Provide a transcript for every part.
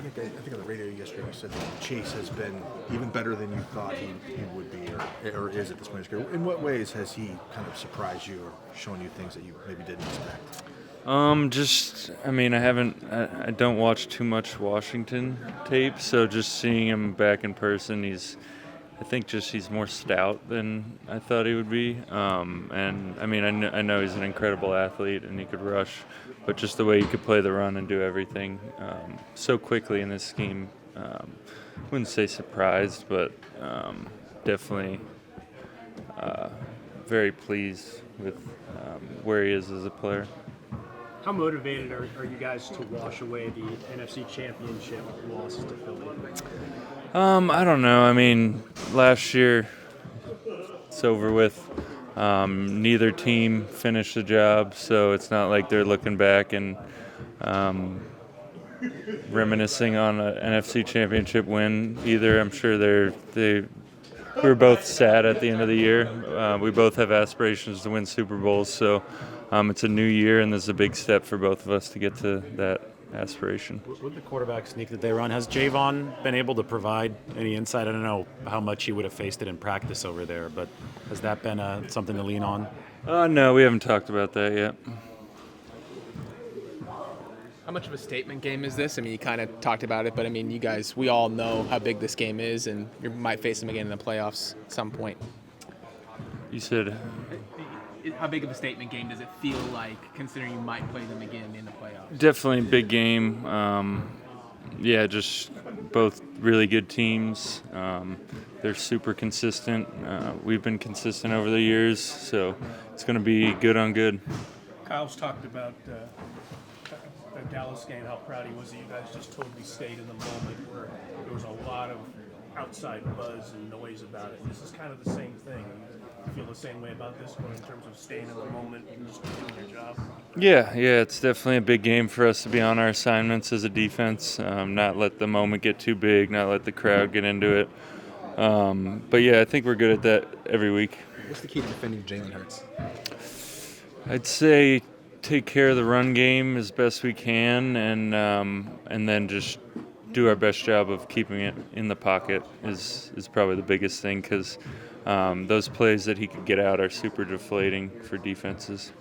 Nick, I think on the radio yesterday you said that Chase has been even better than you thought he would be or is at this point in his career. In what ways has he kind of surprised you or shown you things that you maybe didn't expect? I don't watch too much Washington tape, so just seeing him back in person, he's more stout than I thought he would be. I know he's an incredible athlete and he could rush, but just the way he could play the run and do everything so quickly in this scheme, wouldn't say surprised, but definitely very pleased with where he is as a player. How motivated are you guys to wash away the NFC Championship losses to Philly? I don't know. I mean, last year it's over with. Neither team finished the job, so it's not like they're looking back and reminiscing on an NFC Championship win either. I'm sure we were both sad at the end of the year. We both have aspirations to win Super Bowls, so it's a new year, and this is a big step for both of us to get to that aspiration. With the quarterback sneak that they run, has Javon been able to provide any insight? I don't know how much he would have faced it in practice over there, but has that been something to lean on? No, we haven't talked about that yet. How much of a statement game is this? I mean, you kind of talked about it, but I mean, we all know how big this game is, and you might face them again in the playoffs at some point. You said... How big of a statement game does it feel like, considering you might play them again in the playoffs? Definitely a big game. Just both really good teams. They're super consistent. We've been consistent over the years, so it's going to be good on good. Kyle's talked about the Dallas game, how proud he was that you guys just totally stayed in the moment where there was a lot of outside buzz and noise about it. This is kind of the same thing. You feel the same way about this one in terms of staying in the moment and just doing your job? Yeah, it's definitely a big game for us to be on our assignments as a defense, not let the moment get too big, not let the crowd get into it. I think we're good at that every week. What's the key to defending Jalen Hurts? I'd say take care of the run game as best we can, and then just do our best job of keeping it in the pocket is probably the biggest thing, because those plays that he could get out are super deflating for defenses.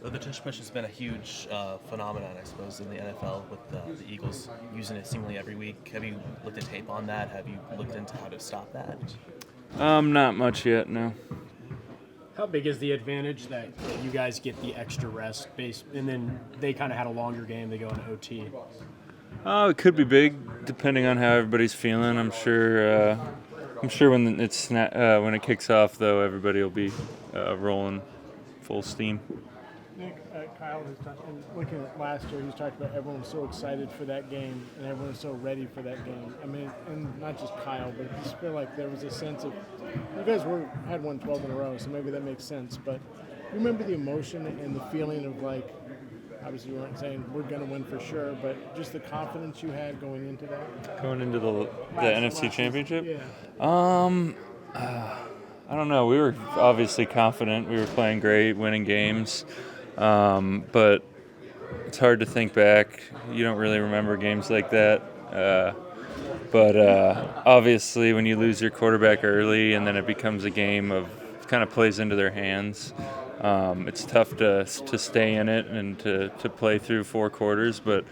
The tush push has been a huge phenomenon, I suppose, in the NFL with the Eagles using it seemingly every week. Have you looked at tape on that? Have you looked into how to stop that? Not much yet, no. How big is the advantage that you guys get the extra rest and then they kind of had a longer game, they go into OT? It could be big, depending on how everybody's feeling. I'm sure when when it kicks off, though, everybody will be rolling full steam. Nick, Kyle was talking, looking at last year, he's talked about everyone was so excited for that game and everyone was so ready for that game. I mean, and not just Kyle, but I just feel like there was a sense of, you guys had won 12 in a row, so maybe that makes sense. But you remember the emotion and the feeling of, like, obviously you weren't saying we're going to win for sure, but just the confidence you had going into that? Going into the NFC Championship? Yeah. I don't know. We were obviously confident. We were playing great, winning games. But it's hard to think back. You don't really remember games like that. But obviously when you lose your quarterback early and then it becomes a game of kind of plays into their hands, it's tough to stay in it and to play through 4 quarters. But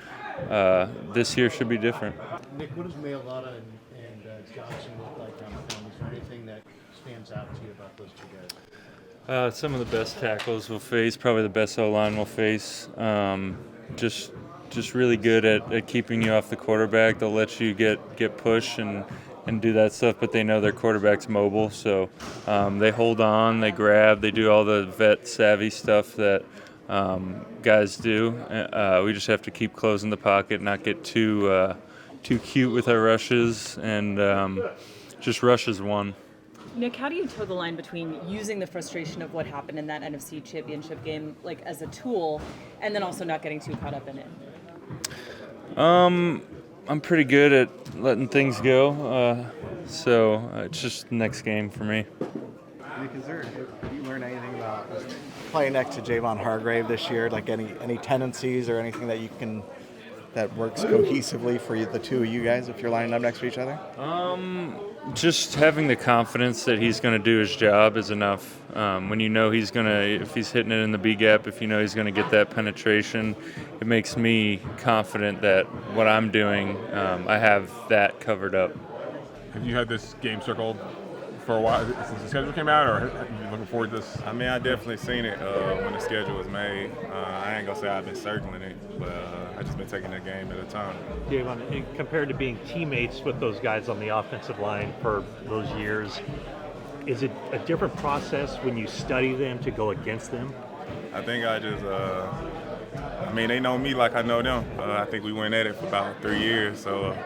this year should be different. Nick, what does Mailata and Johnson look like on the film? Is there anything that stands out to you about those two guys? Some of the best tackles we'll face, probably the best O-line we'll face. Just really good at keeping you off the quarterback. They'll let you get push and do that stuff, but they know their quarterback's mobile, so they hold on, they grab, they do all the vet savvy stuff that guys do. We just have to keep closing the pocket, not get too cute with our rushes, and just rush is one. Nick, how do you toe the line between using the frustration of what happened in that NFC Championship game, like, as a tool, and then also not getting too caught up in it? I'm pretty good at letting things go, so it's just next game for me. Nick, have you learned anything about playing next to Javon Hargrave this year? Like any tendencies or anything that you can that works cohesively for the two of you guys if you're lining up next to each other? Just having the confidence that he's going to do his job is enough. When you know he's going to, if he's hitting it in the B gap, if you know he's going to get that penetration, it makes me confident that what I'm doing, I have that covered up. Have you had this game circled for a while since the schedule came out, or are you looking forward to this? I mean, I definitely seen it when the schedule was made. I ain't gonna say I've been circling it, but I just been taking a game at a time. Javon, compared to being teammates with those guys on the offensive line for those years, is it a different process when you study them to go against them? I think I just, I mean, they know me like I know them. I think we went at it for about 3 years, so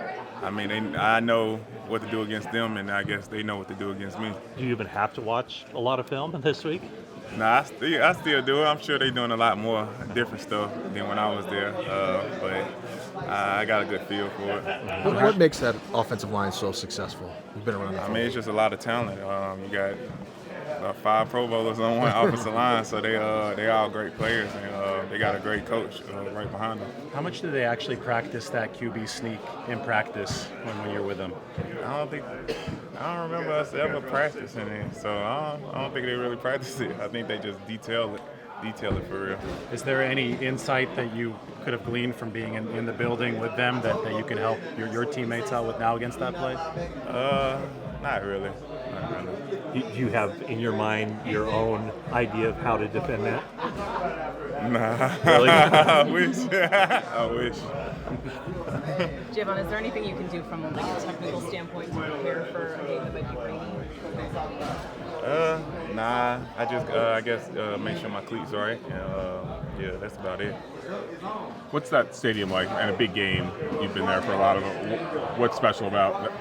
I mean, I know what to do against them, and I guess they know what to do against me. Do you even have to watch a lot of film this week? Nah, I still do it. I'm sure they're doing a lot more different stuff than when I was there, but I got a good feel for it. What makes that offensive line so successful? You've been around. I mean, it's just a lot of talent. You got 5 Pro Bowlers on one offensive line, so they all great players, and they got a great coach right behind them. How much do they actually practice that QB sneak in practice when you're with them? I don't remember us ever practicing it, so I don't think they really practice it. I think they just detail it for real. Is there any insight that you could have gleaned from being in the building with them that you can help your teammates out with now against that play? Not really. Do you have in your mind your own idea of how to defend that? Nah. Really? I wish. I wish. Javon, is there anything you can do from like a technical standpoint to prepare for a game that might be rainy? Nah. I guess make sure my cleats are right. Yeah, that's about it. What's that stadium like? And a big game. You've been there for a lot of it. What's special about it?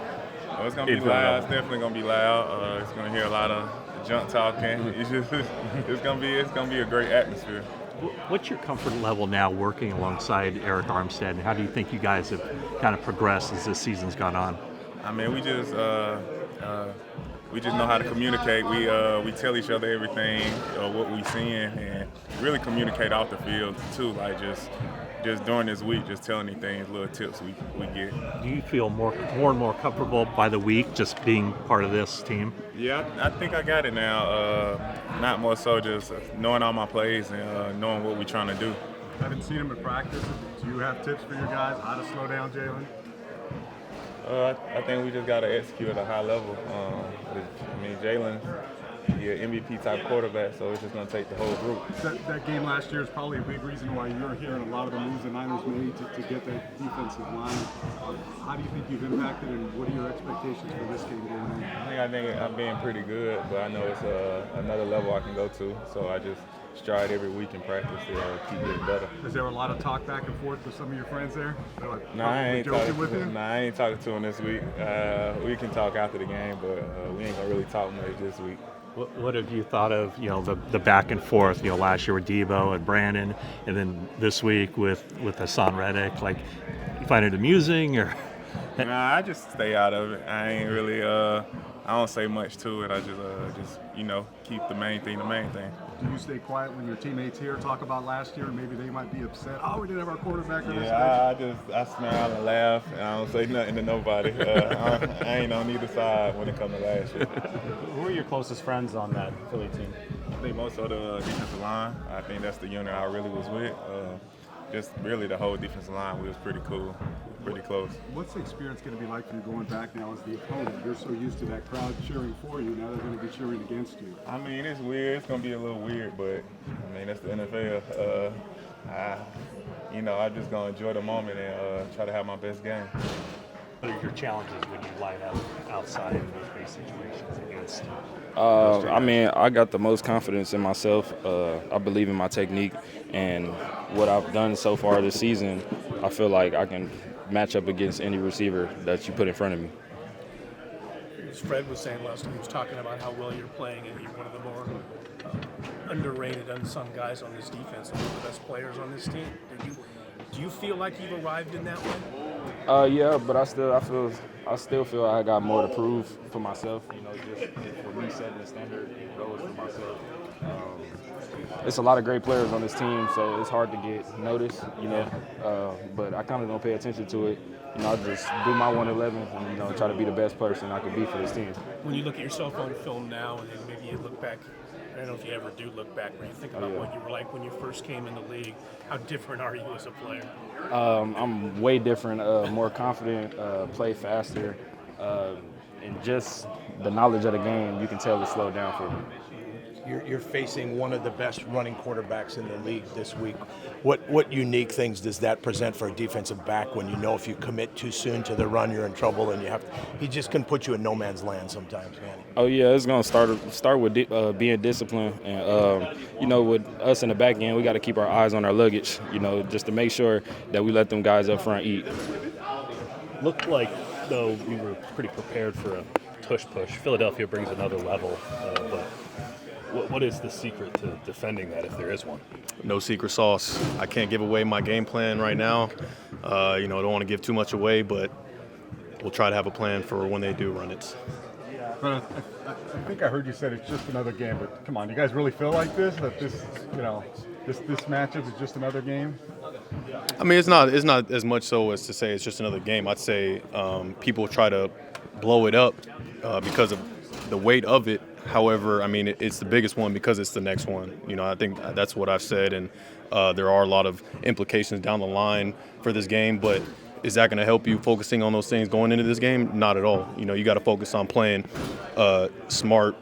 Oh, it's gonna be loud. It's definitely gonna be loud. It's gonna hear a lot of junk talking. It's gonna be a great atmosphere. What's your comfort level now working alongside Eric Armstead, and how do you think you guys have kind of progressed as this season's gone on? I mean, we just know how to communicate. We tell each other everything, what we seeing, and really communicate off the field too. Like just during this week, just telling these things, little tips we get. Do you feel more and more comfortable by the week just being part of this team? Yeah, I think I got it now. Not more so just knowing all my plays and knowing what we're trying to do. I haven't seen him in practice. Do you have tips for your guys how to slow down Jalen? I think we just got to execute at a high level. I mean, Jalen's an MVP type quarterback, so it's just going to take the whole group. That game last year is probably a big reason why you're hearing a lot of the moves the Niners made to get that defensive line. How do you think you've impacted, and what are your expectations for this game going on? I think I've been pretty good, but I know it's another level I can go to, so I just stride every week in practice to keep getting better. Is there a lot of talk back and forth with some of your friends there? No, I ain't talking to him this week. We can talk after the game, but we ain't gonna really talk much this week. What have you thought of, the back and forth, last year with Debo and Brandon, and then this week with Hassan Reddick? Like, you find it amusing, or? Nah, I just stay out of it. I ain't really, I don't say much to it. I just keep the main thing the main thing. Do you stay quiet when your teammates here talk about last year, and maybe they might be upset? Oh, we didn't have our quarterback on this stage. I smile and laugh, and I don't say nothing to nobody. I ain't on either side when it comes to last year. Who are your closest friends on that Philly team? I think most of the defensive line. I think that's the unit I really was with. Just really the whole defensive line, we was pretty cool, pretty close. What's the experience going to be like for you going back now as the opponent? You're so used to that crowd cheering for you, now they're going to be cheering against you. I mean, it's weird. It's going to be a little weird, but I mean, that's the NFL. I'm just going to enjoy the moment and try to have my best game. What are your challenges when you line up outside in those big situations against? I mean, I got the most confidence in myself. I believe in my technique, and what I've done so far this season, I feel like I can match up against any receiver that you put in front of me. As Fred was saying last time, he was talking about how well you're playing, and you're one of the more underrated, unsung guys on this defense, and one of the best players on this team. Do you feel like you've arrived in that way? Yeah, but I still feel I got more to prove for myself. Just for me setting the standard goals for myself. it's a lot of great players on this team, so it's hard to get noticed, but I kind of don't pay attention to it. I just do my 111 and, try to be the best person I can be for this team. When you look at yourself on film now and then maybe you look back, I don't know if you ever do look back, where you think about what you were like when you first came in the league, how different are you as a player? I'm way different, more confident, play faster, and just the knowledge of the game, you can tell it's slowed down for me. You're facing one of the best running quarterbacks in the league this week. What unique things does that present for a defensive back when you know if you commit too soon to the run, you're in trouble, and he just can put you in no man's land sometimes, man. Oh yeah, it's gonna start with being disciplined, and with us in the back end, we got to keep our eyes on our luggage, just to make sure that we let them guys up front eat. Looked like though we were pretty prepared for a push. Philadelphia brings another level, but what is the secret to defending that, if there is one? No secret sauce. I can't give away my game plan right now. I don't want to give too much away, but we'll try to have a plan for when they do run it. But I think I heard you said it's just another game. But come on, you guys really feel like this? That this matchup is just another game? I mean, it's not as much so as to say it's just another game. I'd say people try to blow it up because of the weight of it. However, I mean, it's the biggest one because it's the next one. I think that's what I've said, and there are a lot of implications down the line for this game. But is that going to help you focusing on those things going into this game? Not at all. You got to focus on playing smart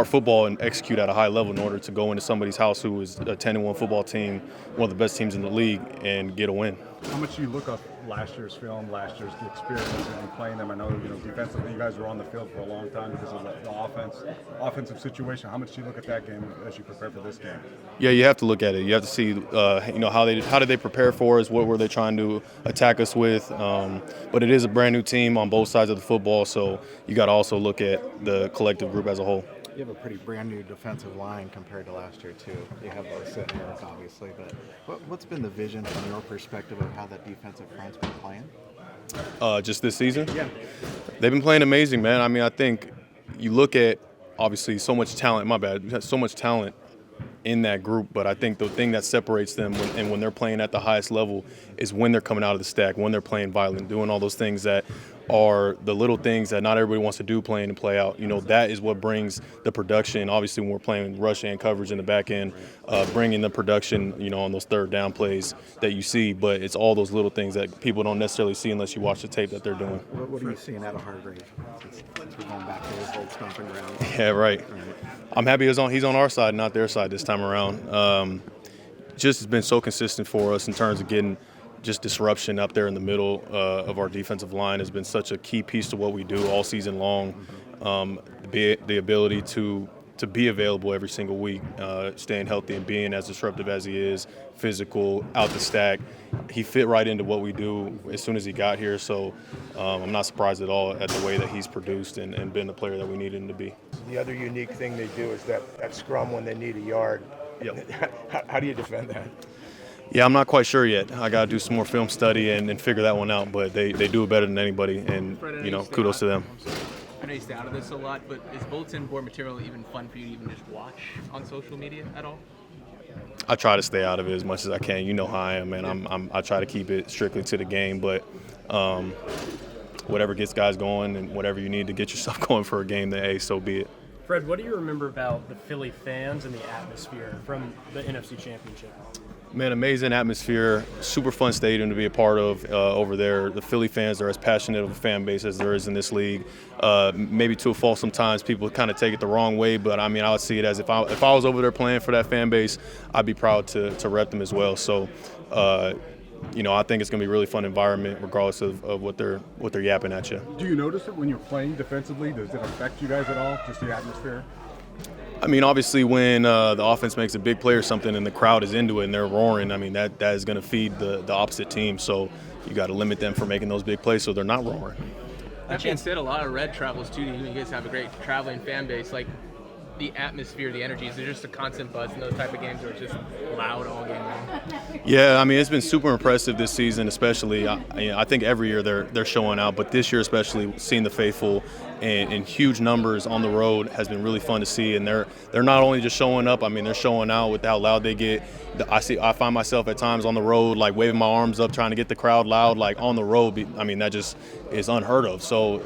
football and execute at a high level in order to go into somebody's house who is a 10-1 football team, one of the best teams in the league, and get a win. How much do you look up last year's film, last year's experience, and playing them? I know defensively you guys were on the field for a long time because of the offensive situation. How much do you look at that game as you prepare for this game? Yeah, you have to look at it. You have to see, how did they prepare for us? What were they trying to attack us with? But it is a brand new team on both sides of the football, so you got to also look at the collective group as a whole. You have a pretty brand new defensive line compared to last year, too. You have Bosa and Eric, obviously, but what's been the vision from your perspective of how that defensive front's been playing? Just this season? Yeah. They've been playing amazing, man. I mean, I think you look at, obviously, so much talent. My bad. You have so much talent in that group, but I think the thing that separates them when they're playing at the highest level is when they're coming out of the stack, when they're playing violent, doing all those things that are the little things that not everybody wants to do, play in and play out. That is what brings the production. Obviously, when we're playing rush and coverage in the back end, bringing the production, on those third down plays that you see. But it's all those little things that people don't necessarily see unless you watch the tape that they're doing. What are you seeing out of Hargrave? Since we're going back to his old stomping ground. Yeah, right. I'm happy he's on our side, not their side this time around. Just has been so consistent for us in terms of getting just disruption up there in the middle of our defensive line has been such a key piece to what we do all season long. The ability to be available every single week, staying healthy and being as disruptive as he is, physical, out the stack. He fit right into what we do as soon as he got here, so I'm not surprised at all at the way that he's produced and been the player that we needed him to be. The other unique thing they do is that scrum when they need a yard. Yep. How do you defend that? Yeah, I'm not quite sure yet. I got to do some more film study and figure that one out, but they do it better than anybody, and, kudos to them. I know you stay out of this a lot, but is bulletin board material even fun for you to even just watch on social media at all? I try to stay out of it as much as I can. You know how I am, man. I try to keep it strictly to the game, but whatever gets guys going and whatever you need to get yourself going for a game, then hey, so be it. Fred, what do you remember about the Philly fans and the atmosphere from the NFC Championship? Man, amazing atmosphere, super fun stadium to be a part of over there. The Philly fans are as passionate of a fan base as there is in this league. Maybe to a fault sometimes, people kind of take it the wrong way, but I mean, I would see it as if I was over there playing for that fan base, I'd be proud to rep them as well. So, I think it's going to be a really fun environment regardless of what they're yapping at you. Do you notice it when you're playing defensively? Does it affect you guys at all, just the atmosphere? I mean, obviously, when the offense makes a big play or something and the crowd is into it and they're roaring, I mean, that is going to feed the opposite team. So you got to limit them from making those big plays so they're not roaring. That being said, a lot of red travels too. You guys have a great traveling fan base. Like, the atmosphere, the energy? Is there just a constant buzz in those type of games, or it's just loud all game long? Yeah, I mean, it's been super impressive this season, especially. I think every year they're showing out, but this year especially, seeing the faithful in huge numbers on the road has been really fun to see. And they're not only just showing up. I mean, they're showing out with how loud they get. I find myself at times on the road like waving my arms up, trying to get the crowd loud, like on the road. I mean, that just is unheard of. So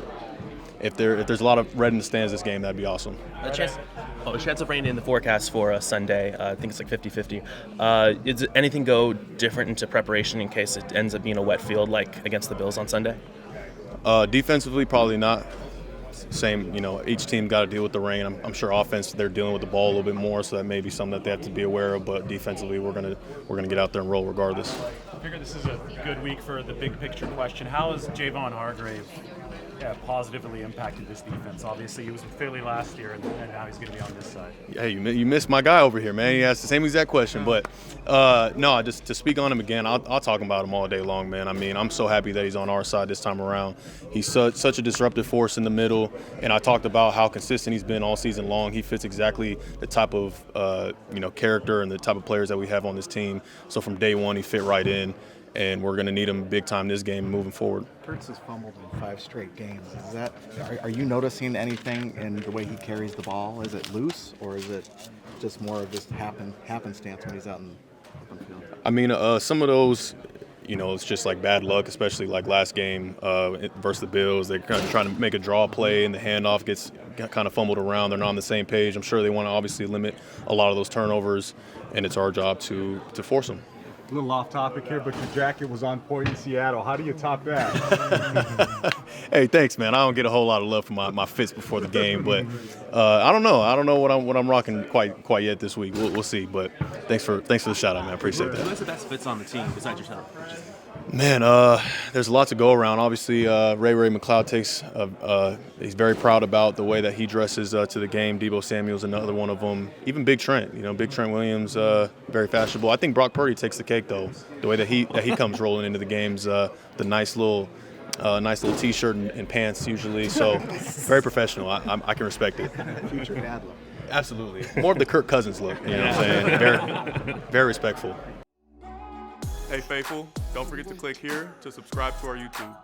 if there's a lot of red in the stands this game, that'd be awesome. A chance of rain in the forecast for Sunday. I think it's like 50-50. Does anything go different into preparation in case it ends up being a wet field like against the Bills on Sunday? Defensively, probably not. Same, each team got to deal with the rain. I'm sure offense, they're dealing with the ball a little bit more, so that may be something that they have to be aware of. But defensively, we're gonna get out there and roll regardless. I figure this is a good week for the big picture question. How has Javon Hargrave positively impacted this defense? Obviously, he was with Philly last year, and now he's going to be on this side. Hey, you missed my guy over here, man. He asked the same exact question. But no, just to speak on him again, I'll talk about him all day long, man. I mean, I'm so happy that he's on our side this time around. He's such a disruptive force in the middle, and I talked about how consistent he's been all season long. He fits exactly the type of character and the type of players that we have on this team. So from day one, he fit right in. And we're going to need him big time this game moving forward. Kurtz has fumbled in 5 straight games. Are you noticing anything in the way he carries the ball? Is it loose, or is it just more of just happenstance when he's out in open field? I mean, some of those, it's just like bad luck, especially like last game versus the Bills. They're kind of trying to make a draw play, and the handoff gets kind of fumbled around. They're not on the same page. I'm sure they want to obviously limit a lot of those turnovers, and it's our job to force them. A little off topic here, but your jacket was on point in Seattle. How do you top that? Hey, thanks, man. I don't get a whole lot of love for my fits before the game, but I don't know. I don't know what I'm rocking quite yet this week. We'll see. But thanks for the shout out, man. Appreciate that. Who's the best fits on the team besides yourself? Man, there's a lot to go around. Obviously, Ray McLeod he's very proud about the way that he dresses to the game. Deebo Samuel's another one of them. Even Big Trent, Big Trent Williams, very fashionable. I think Brock Purdy takes the cake though. The way that he comes rolling into the games, the nice little T-shirt and pants usually. So very professional. I can respect it. Future dad look. Absolutely. More of the Kirk Cousins look. You know what I'm saying? Very, very respectful. Hey, faithful, don't forget to click here to subscribe to our YouTube.